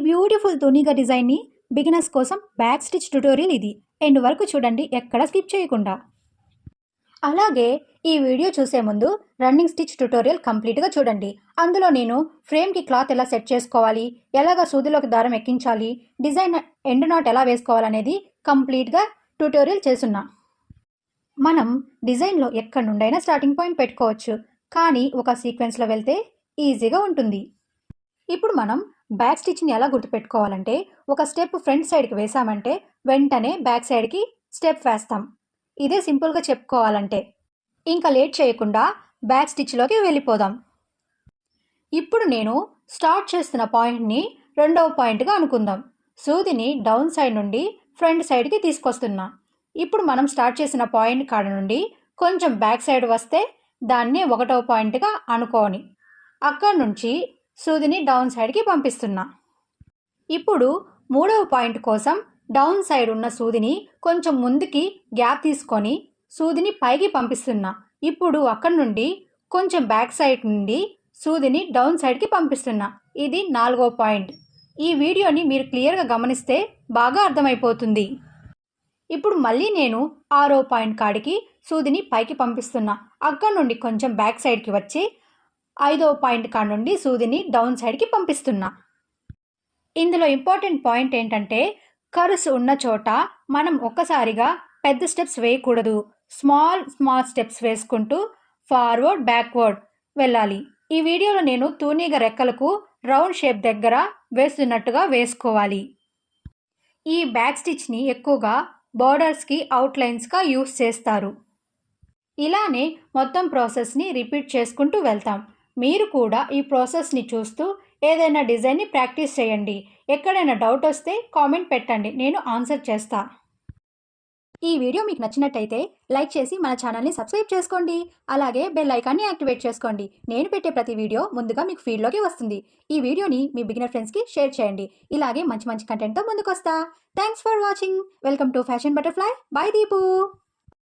Beautiful తునిగా డిజైన్ని beginners కోసం back stitch tutorial ఇది. ఎండ్ వరకు చూడండి, ఎక్కడ స్కిప్ చేయకుండా. అలాగే ఈ వీడియో చూసే ముందు రన్నింగ్ స్టిచ్ ట్యుటోరియల్ కంప్లీట్గా చూడండి. అందులో నేను ఫ్రేమ్కి క్లాత్ ఎలా సెట్ చేసుకోవాలి, ఎలాగ సూదిలోకి దారం ఎక్కించాలి, డిజైన్ ఎండ్ నాట్ ఎలా వేసుకోవాలనేది కంప్లీట్గా ట్యుటోరియల్ చేసున్నా. మనం డిజైన్లో ఎక్కడి నుండైనా స్టార్టింగ్ పాయింట్ పెట్టుకోవచ్చు, కానీ ఒక సీక్వెన్స్లో వెళ్తే ఈజీగా ఉంటుంది. ఇప్పుడు మనం బ్యాక్ స్టిచ్ని ఎలా గుర్తుపెట్టుకోవాలంటే, ఒక స్టెప్ ఫ్రంట్ సైడ్కి వేసామంటే వెంటనే బ్యాక్ సైడ్కి స్టెప్ వేస్తాం. ఇదే సింపుల్గా చెప్పుకోవాలంటే. ఇంకా లేట్ చేయకుండా బ్యాక్ స్టిచ్లోకి వెళ్ళిపోదాం. ఇప్పుడు నేను స్టార్ట్ చేస్తున్న పాయింట్ని రెండవ పాయింట్గా అనుకుందాం. సూదిని డౌన్ సైడ్ నుండి ఫ్రంట్ సైడ్కి తీసుకొస్తున్నా. ఇప్పుడు మనం స్టార్ట్ చేసిన పాయింట్ కాడ నుండి కొంచెం బ్యాక్ సైడ్ వస్తే దాన్ని ఒకటవ పాయింట్గా అనుకోని అక్కడి నుంచి సూదిని డౌన్ సైడ్కి పంపిస్తున్నా. ఇప్పుడు మూడవ పాయింట్ కోసం డౌన్ సైడ్ ఉన్న సూదిని కొంచెం ముందుకి గ్యాప్ తీసుకొని సూదిని పైకి పంపిస్తున్నా. ఇప్పుడు అక్కడి నుండి కొంచెం బ్యాక్ సైడ్ నుండి సూదిని డౌన్ సైడ్కి పంపిస్తున్నా. ఇది నాలుగవ పాయింట్. ఈ వీడియోని మీరు క్లియర్గా గమనిస్తే బాగా అర్థమైపోతుంది. ఇప్పుడు మళ్ళీ నేను ఆరో పాయింట్ కాడికి సూదిని పైకి పంపిస్తున్నా. అక్కడి నుండి కొంచెం బ్యాక్ సైడ్కి వచ్చి ఐదవ పాయింట్ కాడ నుండి సూదిని డౌన్ సైడ్కి పంపిస్తున్నా. ఇందులో ఇంపార్టెంట్ పాయింట్ ఏంటంటే, కర్వ్స్ ఉన్న చోట మనం ఒక్కసారిగా పెద్ద స్టెప్స్ వేయకూడదు. స్మాల్ స్టెప్స్ వేసుకుంటూ ఫార్వర్డ్ బ్యాక్వర్డ్ వెళ్ళాలి. ఈ వీడియోలో నేను తూనీగ రెక్కలకు రౌండ్ షేప్ దగ్గర వేస్తున్నట్టుగా వేసుకోవాలి. ఈ బ్యాక్ స్టిచ్ని ఎక్కువగా బోర్డర్స్కి అవుట్లైన్స్గా యూస్ చేస్తారు. ఇలానే మొత్తం ప్రాసెస్ని రిపీట్ చేసుకుంటూ వెళ్తాం. మీరు కూడా ఈ ప్రాసెస్ని చూస్తూ ఏదైనా డిజైన్ని ప్రాక్టీస్ చేయండి. ఎక్కడైనా డౌట్ వస్తే కామెంట్ పెట్టండి, నేను ఆన్సర్ చేస్తా. ఈ వీడియో మీకు నచ్చినట్టయితే లైక్ చేసి మన ఛానల్ని సబ్స్క్రైబ్ చేసుకోండి. అలాగే బెల్ ఐకాన్ని యాక్టివేట్ చేసుకోండి. నేను పెట్టే ప్రతి వీడియో ముందుగా మీకు ఫీడ్లోకి వస్తుంది. ఈ వీడియోని మీ బిగినర్ ఫ్రెండ్స్కి షేర్ చేయండి. ఇలాగే మంచి కంటెంట్తో ముందుకు వస్తా. Thanks for watching. Welcome to fashion butterfly by Deepu.